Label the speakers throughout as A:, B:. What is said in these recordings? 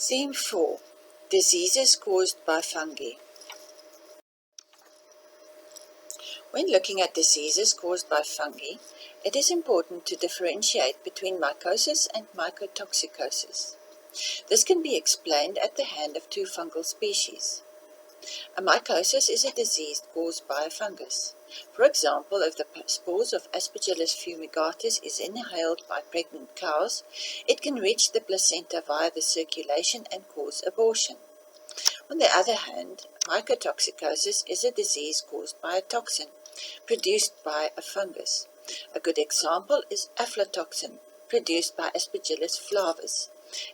A: Theme 4. Diseases caused by fungi. When looking at diseases caused by fungi, it is important to differentiate between mycosis and mycotoxicosis. This can be explained at the hand of two fungal species. A mycosis is a disease caused by a fungus. For example, if the spores of Aspergillus fumigatus is inhaled by pregnant cows, it can reach the placenta via the circulation and cause abortion. On the other hand, mycotoxicosis is a disease caused by a toxin produced by a fungus. A good example is aflatoxin, produced by Aspergillus flavus.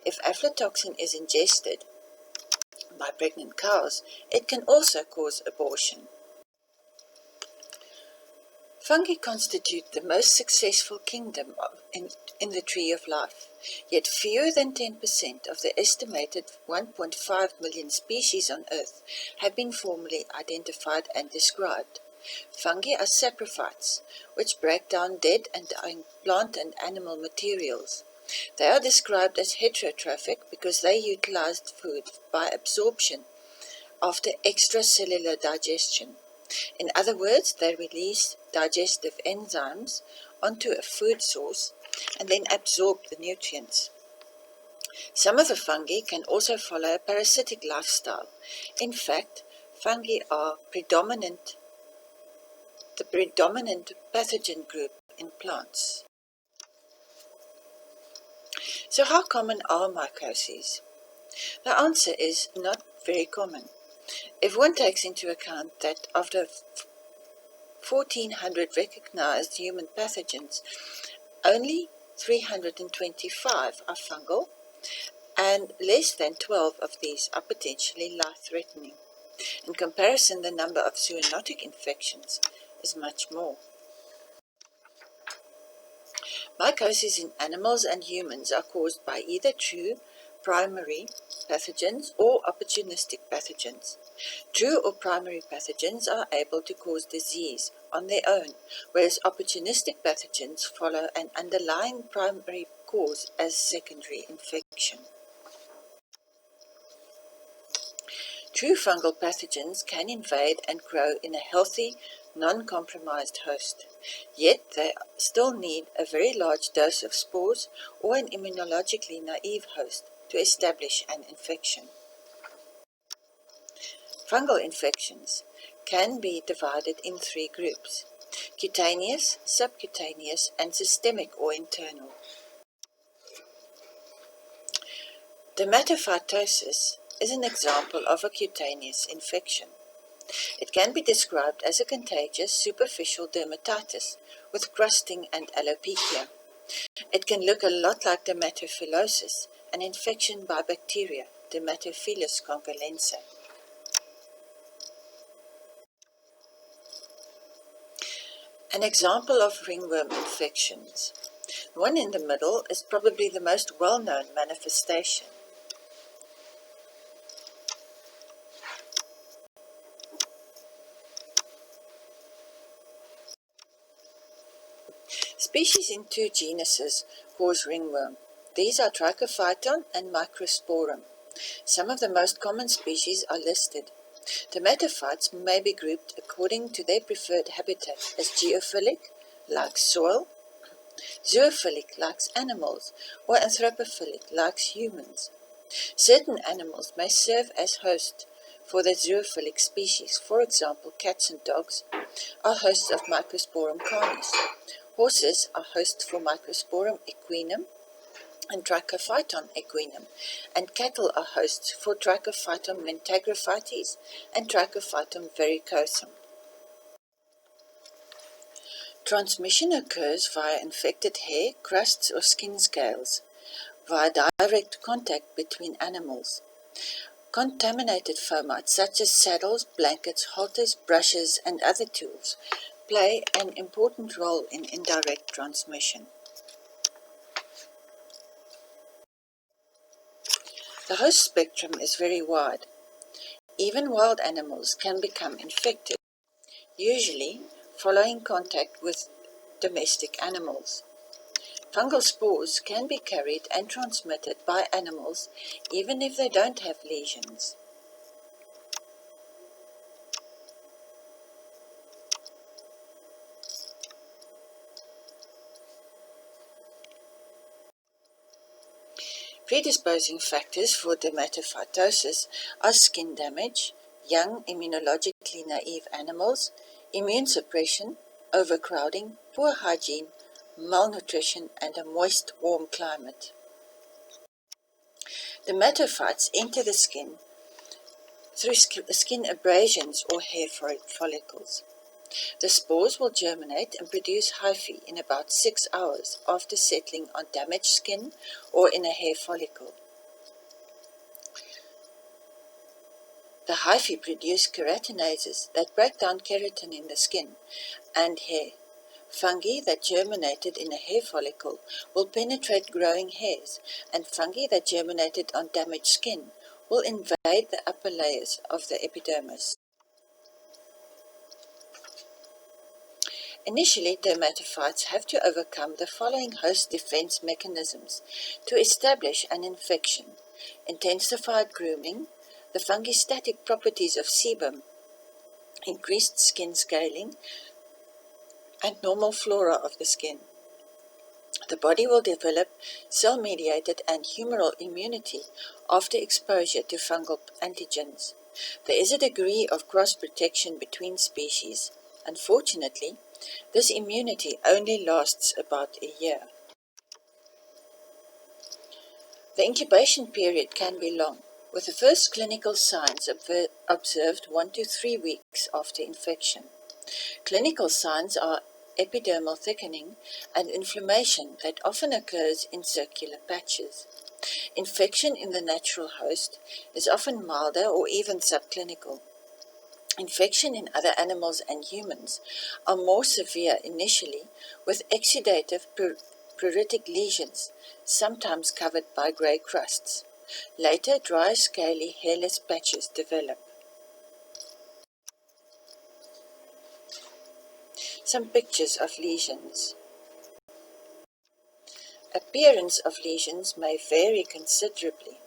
A: If aflatoxin is ingested by pregnant cows, it can also cause abortion. Fungi constitute the most successful kingdom in the tree of life, yet fewer than 10% of the estimated 1.5 million species on Earth have been formally identified and described. Fungi are saprophytes, which break down dead and dying plant and animal materials. They are described as heterotrophic because they utilize food by absorption after extracellular digestion. In other words, they release digestive enzymes onto a food source and then absorb the nutrients. Some of the fungi can also follow a parasitic lifestyle. In fact, fungi are the predominant pathogen group in plants. So how common are mycoses? The answer is not very common. If one takes into account that of the 1,400 recognized human pathogens, only 325 are fungal, and less than 12 of these are potentially life-threatening. In comparison, the number of zoonotic infections is much more. Mycoses in animals and humans are caused by either true primary pathogens or opportunistic pathogens. True or primary pathogens are able to cause disease on their own, whereas opportunistic pathogens follow an underlying primary cause as secondary infection. True fungal pathogens can invade and grow in a healthy, non-compromised host, yet they still need a very large dose of spores or an immunologically naive host to establish an infection. Fungal infections can be divided in three groups: cutaneous, subcutaneous, and systemic or internal. Dermatophytosis is an example of a cutaneous infection. It can be described as a contagious superficial dermatitis with crusting and alopecia. It can look a lot like dermatophilosis, an infection by bacteria, Dermatophilus congolense. An example of ringworm infections. The one in the middle is probably the most well-known manifestation. Species in two genuses cause ringworm. These are Trichophyton and Microsporum. Some of the most common species are listed. Dermatophytes may be grouped according to their preferred habitat as geophilic, like soil, zoophilic, like animals, or anthropophilic, like humans. Certain animals may serve as hosts for the zoophilic species. For example, cats and dogs are hosts of Microsporum canis. Horses are hosts for Microsporum equinum and Trichophyton equinum, and cattle are hosts for Trichophyton mentagrophytes and Trichophyton verrucosum. Transmission occurs via infected hair, crusts, or skin scales, via direct contact between animals. Contaminated fomites such as saddles, blankets, halters, brushes, and other tools play an important role in indirect transmission. The host spectrum is very wide. Even wild animals can become infected, usually following contact with domestic animals. Fungal spores can be carried and transmitted by animals even if they don't have lesions. Predisposing factors for dermatophytosis are skin damage, young immunologically naive animals, immune suppression, overcrowding, poor hygiene, malnutrition, and a moist, warm climate. Dermatophytes enter the skin through skin abrasions or hair follicles. The spores will germinate and produce hyphae in about 6 hours after settling on damaged skin or in a hair follicle. The hyphae produce keratinases that break down keratin in the skin and hair. Fungi that germinated in a hair follicle will penetrate growing hairs, and fungi that germinated on damaged skin will invade the upper layers of the epidermis. Initially, dermatophytes have to overcome the following host defense mechanisms to establish an infection: intensified grooming, the fungistatic properties of sebum, increased skin scaling, and normal flora of the skin. The body will develop cell-mediated and humoral immunity after exposure to fungal antigens. There is a degree of cross-protection between species. Unfortunately, this immunity only lasts about a year. The incubation period can be long, with the first clinical signs observed 1 to 3 weeks after infection. Clinical signs are epidermal thickening and inflammation that often occurs in circular patches. Infection in the natural host is often milder or even subclinical. Infection in other animals and humans are more severe initially, with exudative pruritic lesions, sometimes covered by grey crusts. Later, dry, scaly, hairless patches develop. Some pictures of lesions. Appearance of lesions may vary considerably.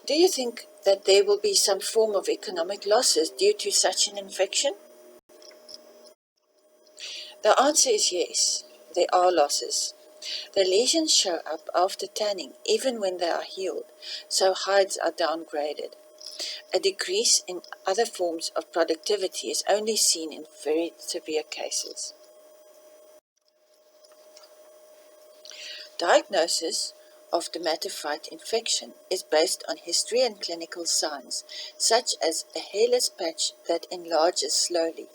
A: Do you think that there will be some form of economic losses due to such an infection? The answer is yes, there are losses. The lesions show up after tanning even when they are healed, so hides are downgraded. A decrease in other forms of productivity is only seen in very severe cases. Diagnosis of dermatophyte infection is based on history and clinical signs, such as a hairless patch that enlarges slowly.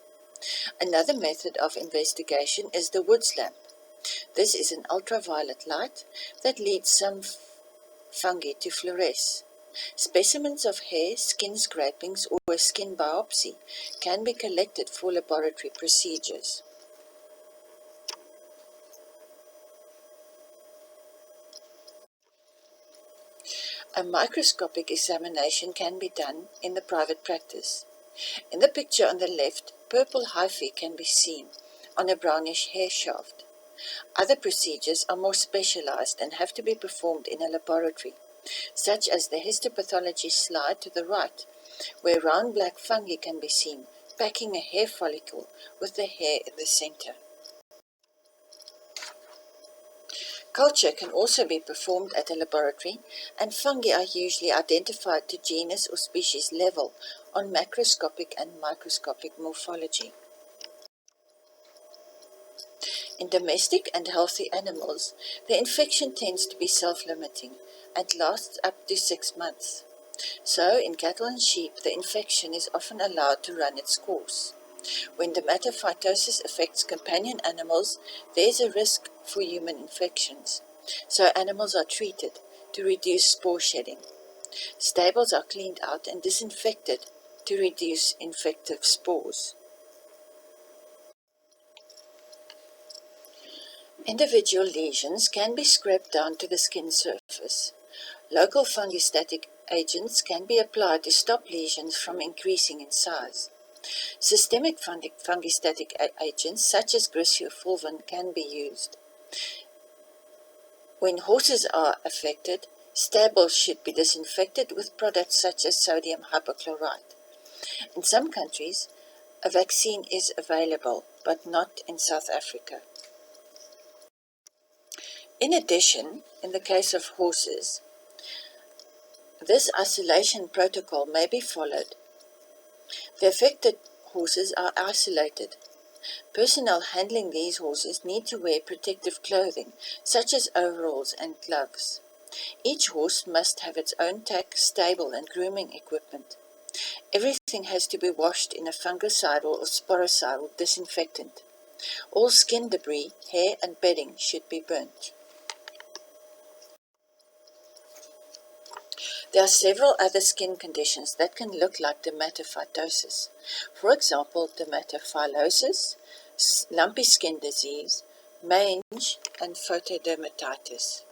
A: Another method of investigation is the Woods lamp. This is an ultraviolet light that leads some fungi to fluoresce. Specimens of hair, skin scrapings, or a skin biopsy can be collected for laboratory procedures. A microscopic examination can be done in the private practice. In the picture on the left, purple hyphae can be seen on a brownish hair shaft. Other procedures are more specialized and have to be performed in a laboratory, such as the histopathology slide to the right, where round black fungi can be seen packing a hair follicle with the hair in the center. Culture can also be performed at a laboratory, and fungi are usually identified to genus or species level on macroscopic and microscopic morphology. In domestic and healthy animals, the infection tends to be self-limiting and lasts up to 6 months. So, in cattle and sheep, the infection is often allowed to run its course. When dermatophytosis affects companion animals, there is a risk for human infections. So animals are treated to reduce spore shedding. Stables are cleaned out and disinfected to reduce infective spores. Individual lesions can be scraped down to the skin surface. Local fungistatic agents can be applied to stop lesions from increasing in size. Systemic fungistatic agents such as griseofulvin can be used. When horses are affected, stables should be disinfected with products such as sodium hypochlorite. In some countries, a vaccine is available, but not in South Africa. In addition, in the case of horses, this isolation protocol may be followed. The affected horses are isolated. Personnel handling these horses need to wear protective clothing, such as overalls and gloves. Each horse must have its own tack, stable, and grooming equipment. Everything has to be washed in a fungicidal or sporicidal disinfectant. All skin debris, hair, and bedding should be burnt. There are several other skin conditions that can look like dermatophytosis. For example, dermatophylosis, lumpy skin disease, mange, and photodermatitis.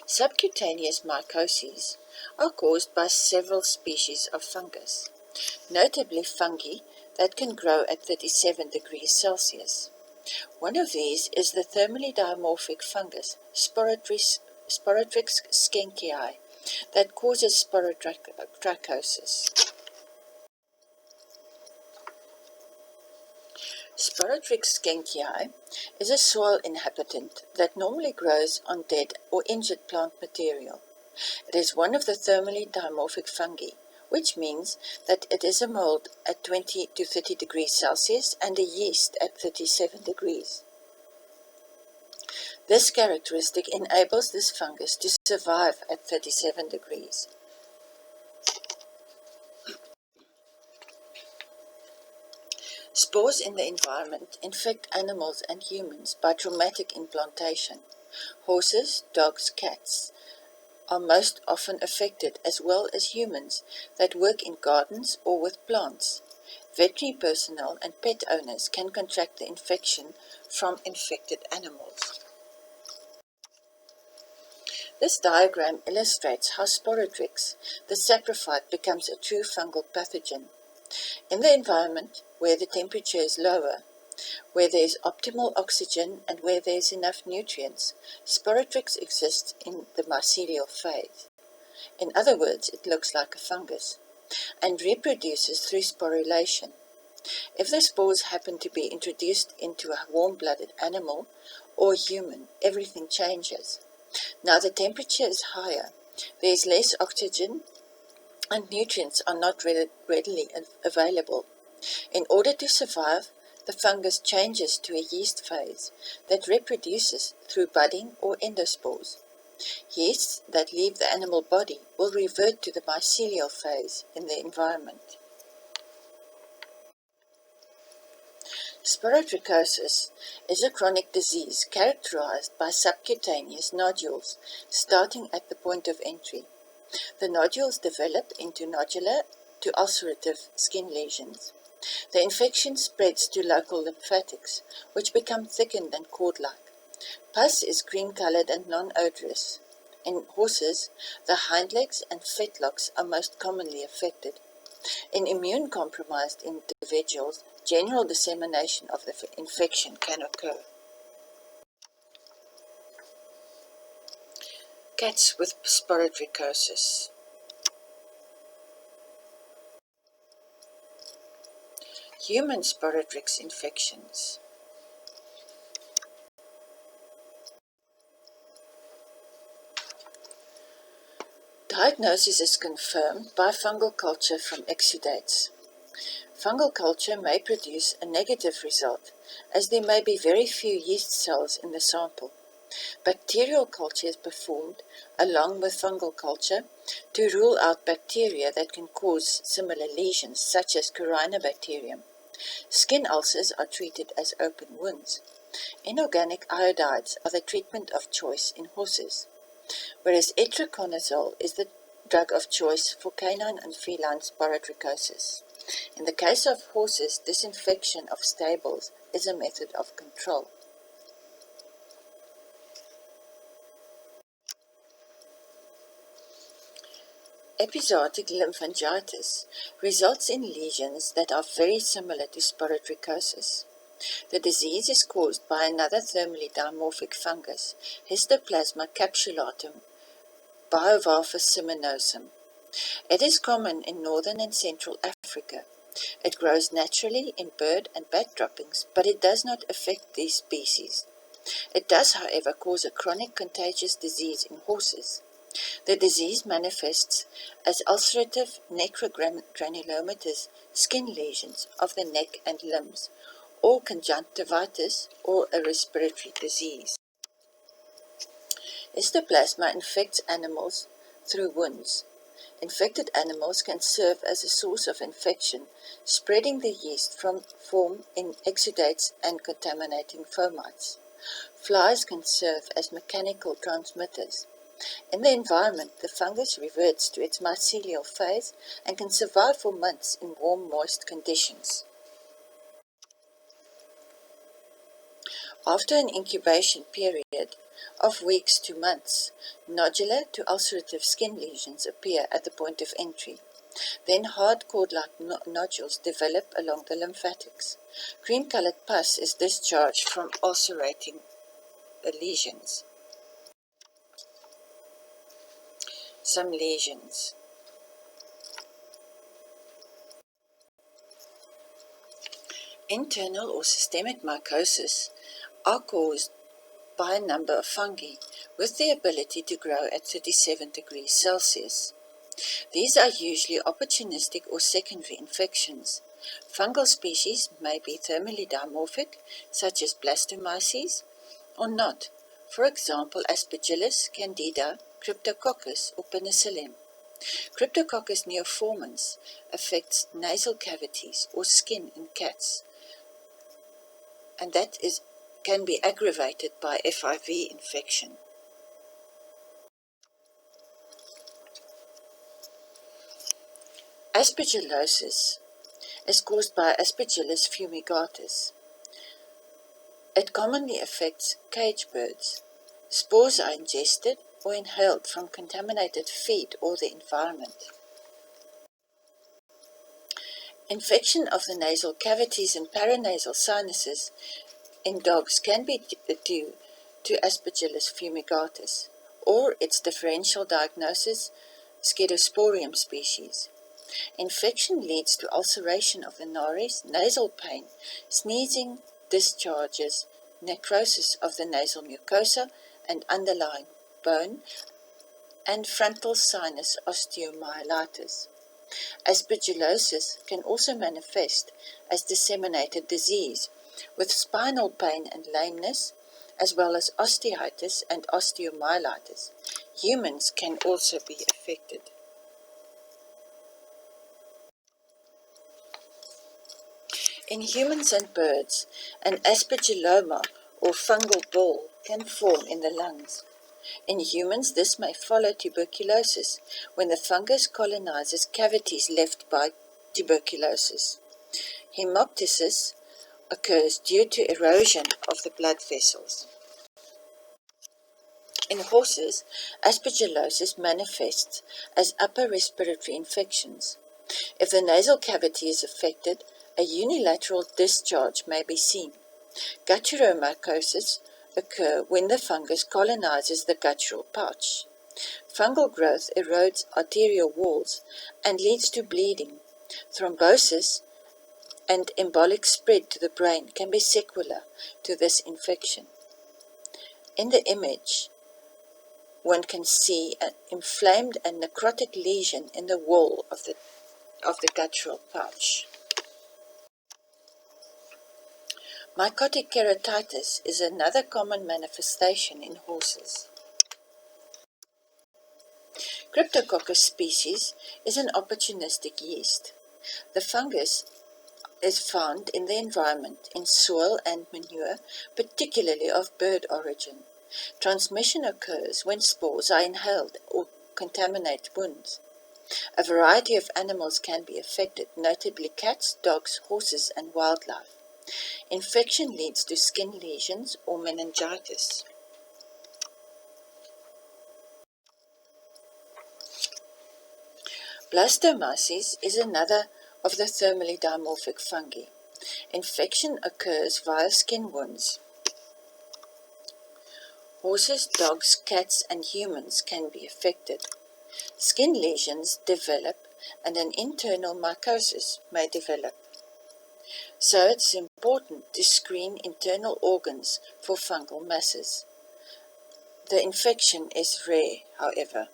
A: Subcutaneous mycoses are caused by several species of fungus, notably fungi that can grow at 37 degrees Celsius. One of these is the thermally dimorphic fungus Sporotrix skenkii that causes sporotrichosis. Sporotrix skenkii is a soil inhabitant that normally grows on dead or injured plant material. It is one of the thermally dimorphic fungi, which means that it is a mold at 20 to 30 degrees Celsius and a yeast at 37 degrees. This characteristic enables this fungus to survive at 37 degrees. Spores in the environment infect animals and humans by traumatic implantation. Horses, dogs, cats are most often affected, as well as humans that work in gardens or with plants. Veterinary personnel and pet owners can contract the infection from infected animals. This diagram illustrates how Sporotrix, the saprophyte, becomes a true fungal pathogen. In the environment where the temperature is lower, where there is optimal oxygen and where there is enough nutrients, Sporotrix exists in the mycelial phase. In other words, it looks like a fungus and reproduces through sporulation. If the spores happen to be introduced into a warm-blooded animal or human, everything changes. Now the temperature is higher, there is less oxygen, and nutrients are not readily available. In order to survive, the fungus changes to a yeast phase that reproduces through budding or endospores. Yeasts that leave the animal body will revert to the mycelial phase in the environment. Sporotrichosis is a chronic disease characterized by subcutaneous nodules starting at the point of entry. The nodules develop into nodular to ulcerative skin lesions. The infection spreads to local lymphatics, which become thickened and cord-like. Pus is green-colored and non-odorous. In horses, the hind legs and fetlocks are most commonly affected. In immune-compromised individuals, general dissemination of the infection can occur. Cats with sporotrichosis. Human Sporotrix infections. Diagnosis is confirmed by fungal culture from exudates. Fungal culture may produce a negative result, as there may be very few yeast cells in the sample. Bacterial culture is performed along with fungal culture to rule out bacteria that can cause similar lesions, such as Corynebacterium. Skin ulcers are treated as open wounds. Inorganic iodides are the treatment of choice in horses, whereas itraconazole is the drug of choice for canine and feline sporotrichosis. In the case of horses, disinfection of stables is a method of control. Episodic lymphangitis results in lesions that are very similar to sporoctrichosis. The disease is caused by another thermally dimorphic fungus, Histoplasma capsulatum bivalvus siminosum. It is common in northern and central Africa. It grows naturally in bird and bat droppings, but it does not affect these species. It does, however, cause a chronic contagious disease in horses. The disease manifests as ulcerative necrogranulomatous skin lesions of the neck and limbs, or conjunctivitis, or a respiratory disease. Histoplasma infects animals through wounds. Infected animals can serve as a source of infection, spreading the yeast form in exudates and contaminating fomites. Flies can serve as mechanical transmitters. In the environment, the fungus reverts to its mycelial phase and can survive for months in warm, moist conditions. After an incubation period of weeks to months, nodular to ulcerative skin lesions appear at the point of entry. Then hard cord-like nodules develop along the lymphatics. Cream-colored pus is discharged from ulcerating lesions. Some lesions. Internal or systemic mycosis are caused by a number of fungi with the ability to grow at 37 degrees Celsius. These are usually opportunistic or secondary infections. Fungal species may be thermally dimorphic, such as blastomyces, or not, for example Aspergillus, Candida, Cryptococcus, or Penicillium. Cryptococcus neoformans affects nasal cavities or skin in cats, and can be aggravated by FIV infection. Aspergillosis is caused by Aspergillus fumigatus. It commonly affects cage birds. Spores are ingested or inhaled from contaminated feed or the environment. Infection of the nasal cavities and paranasal sinuses in dogs can be due to Aspergillus fumigatus or its differential diagnosis, Scedosporium species. Infection leads to ulceration of the nares, nasal pain, sneezing, discharges, necrosis of the nasal mucosa and underlying bone, and frontal sinus osteomyelitis. Aspergillosis can also manifest as disseminated disease, with spinal pain and lameness, as well as osteitis and osteomyelitis. Humans can also be affected. In humans and birds, an aspergilloma or fungal ball can form in the lungs. In humans, this may follow tuberculosis when the fungus colonizes cavities left by tuberculosis. Hemoptysis occurs due to erosion of the blood vessels. In horses, aspergillosis manifests as upper respiratory infections. If the nasal cavity is affected, a unilateral discharge may be seen. Gutturomycosis occur when the fungus colonizes the guttural pouch. Fungal growth erodes arterial walls and leads to bleeding. Thrombosis and embolic spread to the brain can be sequelae to this infection. In the image, one can see an inflamed and necrotic lesion in the wall of the guttural pouch. Mycotic keratitis is another common manifestation in horses. Cryptococcus species is an opportunistic yeast. The fungus is found in the environment, in soil and manure, particularly of bird origin. Transmission occurs when spores are inhaled or contaminate wounds. A variety of animals can be affected, notably cats, dogs, horses, and wildlife. Infection leads to skin lesions or meningitis. Blastomyces is another of the thermally dimorphic fungi. Infection occurs via skin wounds. Horses, dogs, cats, and humans can be affected. Skin lesions develop and an internal mycosis may develop. So it's important to screen internal organs for fungal masses. The infection is rare, however.